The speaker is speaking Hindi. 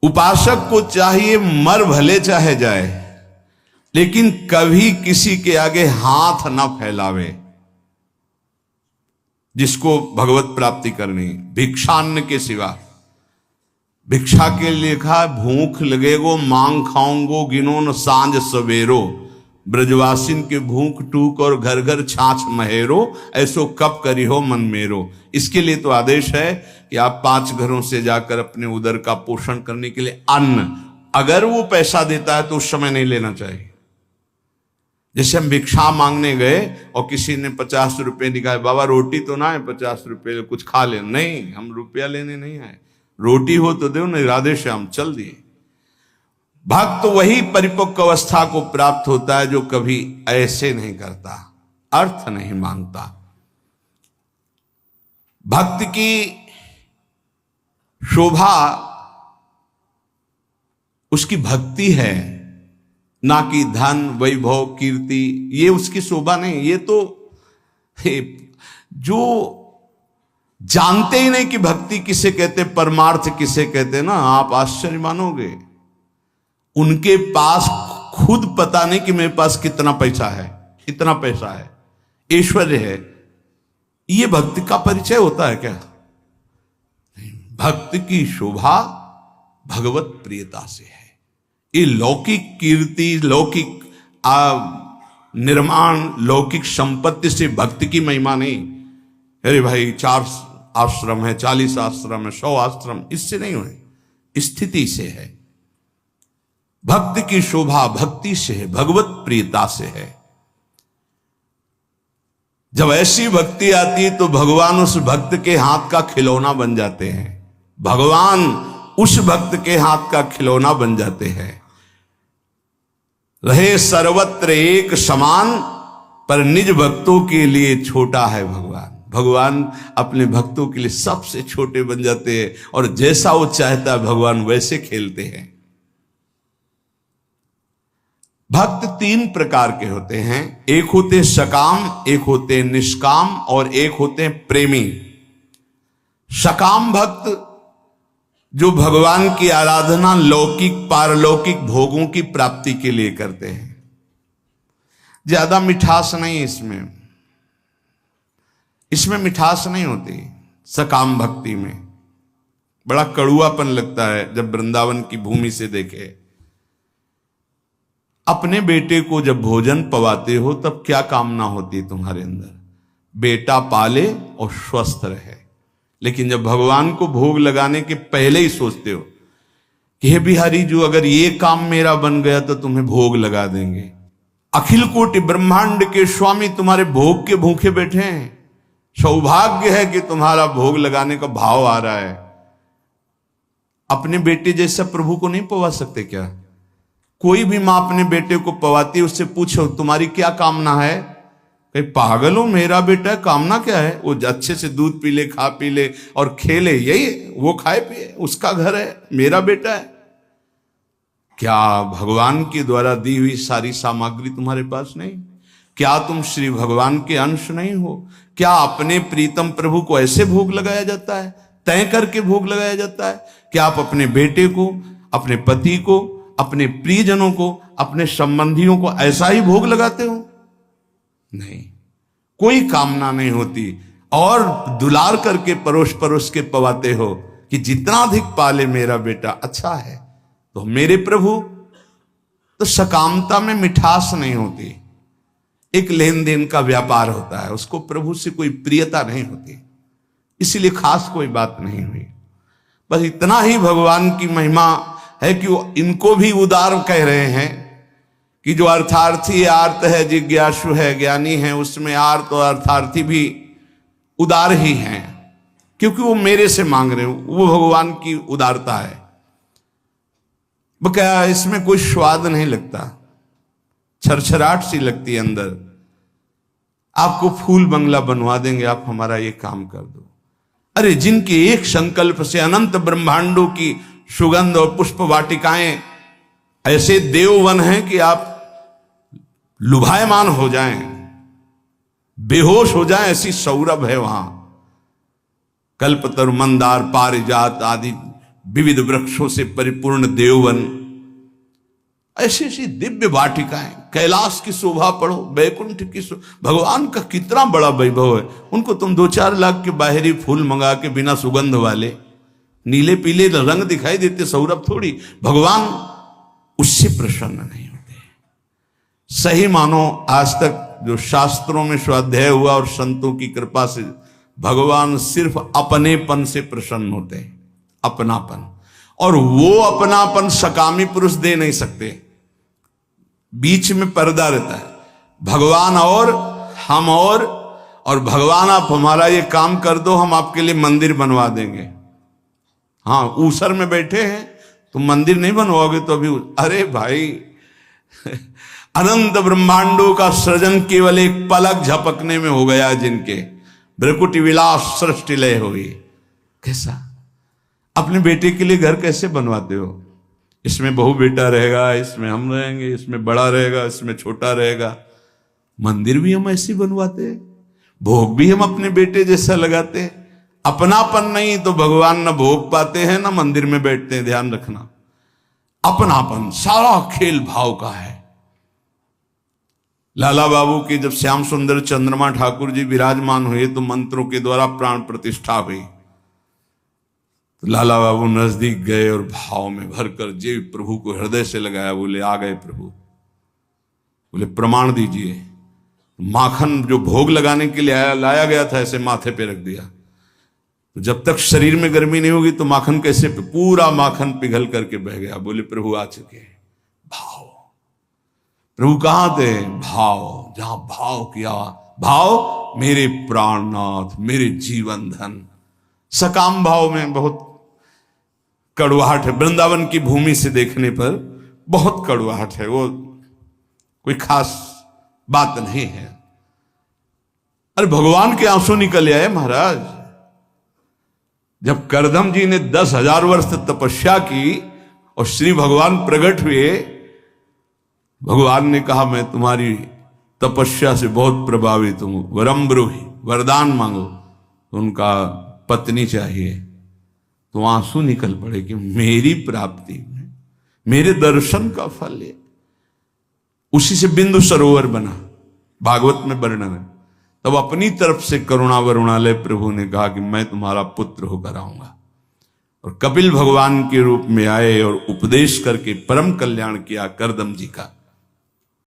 उपासक को चाहिए मर भले चाहे जाए, लेकिन कभी किसी के आगे हाथ ना फैलावे। जिसको भगवत प्राप्ति करनी, भिक्षान्न के सिवा, भिक्षा के लिखा भूख लगेगो मांग खाऊंगो गिनो न सांझ सवेरो, ब्रजवासिन के भूख टूक और घर घर छाछ महेरो, ऐसो कब करी हो मन मेरो। इसके लिए तो आदेश है कि आप 5 घरों से जाकर अपने उदर का पोषण करने के लिए अन्न, अगर वो पैसा देता है तो उस समय नहीं लेना चाहिए। जैसे हम भिक्षा मांगने गए और किसी ने 50 रुपए निकाले, बाबा रोटी तो ना है 50 रुपए कुछ खा ले, नहीं, हम रुपया लेने नहीं आए, रोटी हो तो दो, नहीं राधे श्याम चल दिए। भक्त तो वही परिपक्व अवस्था को प्राप्त होता है जो कभी ऐसे नहीं करता, अर्थ नहीं मांगता। भक्त की शोभा उसकी भक्ति है, ना कि धन वैभव कीर्ति, ये उसकी शोभा नहीं। ये तो जो जानते ही नहीं कि भक्ति किसे कहते, परमार्थ किसे कहते ना, आप आश्चर्य मानोगे। उनके पास खुद पता नहीं कि मेरे पास कितना पैसा है, कितना पैसा है, ऐश्वर्य है, ये भक्ति का परिचय होता है क्या? भक्त की शोभा भगवत प्रियता से है। ये लौकिक कीर्ति, लौकिक निर्माण, लौकिक संपत्ति से भक्ति की महिमा नहीं। अरे भाई 4 आश्रम है, 40 आश्रम है, 100 आश्रम, इससे नहीं हुए, स्थिति से है। भक्ति की शोभा भक्ति से है, भगवत प्रियता से है। जब ऐसी भक्ति आती है तो भगवान उस भक्त के हाथ का खिलौना बन जाते हैं, भगवान उस भक्त के हाथ का खिलौना बन जाते हैं। रहे सर्वत्र एक समान, पर निज भक्तों के लिए छोटा है भगवान। भगवान अपने भक्तों के लिए सबसे छोटे बन जाते हैं और जैसा वो चाहता है भगवान वैसे खेलते हैं। भक्त 3 प्रकार के होते हैं, एक होते सकाम, एक होते निष्काम और एक होते प्रेमी। सकाम भक्त जो भगवान की आराधना लौकिक पारलौकिक भोगों की प्राप्ति के लिए करते हैं। ज्यादा मिठास नहीं इसमें मिठास नहीं होती। सकाम भक्ति में बड़ा कड़ुआपन लगता है जब वृंदावन की भूमि से देखे। अपने बेटे को जब भोजन पवाते हो तब क्या कामना होती है तुम्हारे अंदर? बेटा पाले और स्वस्थ रहे। लेकिन जब भगवान को भोग लगाने के पहले ही सोचते हो कि हे बिहारी जो अगर ये काम मेरा बन गया तो तुम्हें भोग लगा देंगे। अखिल कोटि ब्रह्मांड के स्वामी तुम्हारे भोग के भूखे बैठे हैं। सौभाग्य है कि तुम्हारा भोग लगाने का भाव आ रहा है। अपने बेटे जैसा प्रभु को नहीं पवा सकते क्या? कोई भी मां अपने बेटे को पवाती है, उससे पूछो तुम्हारी क्या कामना है? कहीं पागल हो, मेरा बेटा कामना क्या है? वो अच्छे से दूध पी ले, खा पी ले और खेले, यही वो खाए पिए, उसका घर है, मेरा बेटा है। क्या भगवान के द्वारा दी हुई सारी सामग्री तुम्हारे पास नहीं? क्या तुम श्री भगवान के अंश नहीं हो? क्या अपने प्रीतम प्रभु को ऐसे भोग लगाया जाता है, तय करके भोग लगाया जाता है? क्या आप अपने बेटे को, अपने पति को, अपने प्रियजनों को, अपने संबंधियों को ऐसा ही भोग लगाते हो? नहीं, कोई कामना नहीं होती और दुलार करके परोस परोस के पवाते हो कि जितना अधिक पाले मेरा बेटा अच्छा है। तो मेरे प्रभु, तो सकामता में मिठास नहीं होती, एक लेन देन का व्यापार होता है, उसको प्रभु से कोई प्रियता नहीं होती, इसलिए खास कोई बात नहीं हुई। बस इतना ही भगवान की महिमा है कि वो इनको भी उदार कह रहे हैं कि जो अर्थार्थी आर्त है, जिज्ञासु है, ज्ञानी है, उसमें आर्त और अर्थार्थी भी उदार ही हैं, क्योंकि वो मेरे से मांग रहे हो। वो भगवान की उदारता है। क्या इसमें कोई स्वाद नहीं लगता, छरछराहट सी लगती है अंदर। आपको फूल बंगला बनवा देंगे, आप हमारा ये काम कर दो। अरे जिनके एक संकल्प से अनंत ब्रह्मांडों की सुगंध और पुष्प वाटिकाएं, ऐसे देववन हैं कि आप लुभायमान हो जाएं, बेहोश हो जाएं, ऐसी सौरभ है वहां। कल्पतरु, मंदार, पारिजात आदि विविध वृक्षों से परिपूर्ण देववन, ऐसी ऐसी दिव्य वाटिकाएं, कैलाश की शोभा पढ़ो, वैकुंठ की भगवान का कितना बड़ा वैभव है। उनको तुम 2-4 लाख के बाहरी फूल मंगा के बिना सुगंध वाले नीले पीले रंग दिखाई देते, सौरभ थोड़ी, भगवान उससे प्रसन्न नहीं होते। सही मानो आज तक जो शास्त्रों में स्वाध्याय हुआ और संतों की कृपा से भगवान सिर्फ अपनेपन से प्रसन्न होते हैं, अपनापन। और वो अपनापन सकामी पुरुष दे नहीं सकते, बीच में पर्दा रहता है, भगवान और हम और भगवान आप हमारा ये काम कर दो, हम आपके लिए मंदिर बनवा देंगे। हाँ, ऊसर में बैठे हैं, तुम मंदिर नहीं बनवाओगे तो अभी, अरे भाई अनंत ब्रह्मांडों का सृजन केवल एक पलक झपकने में हो गया, जिनके भ्रकुटी विलास सृष्टि लय हुई। कैसा अपने बेटे के लिए घर कैसे बनवाते हो? इसमें बहू बेटा रहेगा, इसमें हम रहेंगे, इसमें बड़ा रहेगा, इसमें छोटा रहेगा। मंदिर भी हम ऐसे बनवाते, भोग भी हम अपने बेटे जैसा लगाते। अपनापन नहीं तो भगवान न भोग पाते हैं न मंदिर में बैठते हैं। ध्यान रखना, अपनापन सारा खेल भाव का है। लाला बाबू की जब श्याम सुंदर चंद्रमा ठाकुर जी विराजमान हुए तो मंत्रों के द्वारा प्राण प्रतिष्ठा हुई। तो लाला बाबू नजदीक गए और भाव में भरकर जे प्रभु को हृदय से लगाया। बोले आ गए प्रभु, बोले प्रमाण दीजिए। माखन जो भोग लगाने के लिए लाया गया था ऐसे माथे पे रख दिया। तो जब तक शरीर में गर्मी नहीं होगी तो माखन कैसे, पूरा माखन पिघल करके बह गया। बोले प्रभु आ चुके। भाव, प्रभु कहां थे? भाव, जहां भाव किया, भाव मेरे प्राणनाथ, मेरे जीवन धन। सकाम भाव में बहुत कड़वाहट है, वृंदावन की भूमि से देखने पर बहुत कड़वाहट है, वो कोई खास बात नहीं है। अरे भगवान के आंसू निकल आए महाराज। जब करदम जी ने 10,000 वर्ष तपस्या की और श्री भगवान प्रकट हुए, भगवान ने कहा मैं तुम्हारी तपस्या से बहुत प्रभावित हूं, वरम ब्रूहि, वरदान मांगो। तो उनका पत्नी चाहिए, तो आंसू निकल पड़े कि मेरी प्राप्ति में, मेरे दर्शन का फल है। उसी से बिंदु सरोवर बना, भागवत में वर्णन है। तब अपनी तरफ से करुणा वरुणालय प्रभु ने कहा कि मैं तुम्हारा पुत्र होकर आऊंगा। और कपिल भगवान के रूप में आए और उपदेश करके परम कल्याण किया करदम जी का।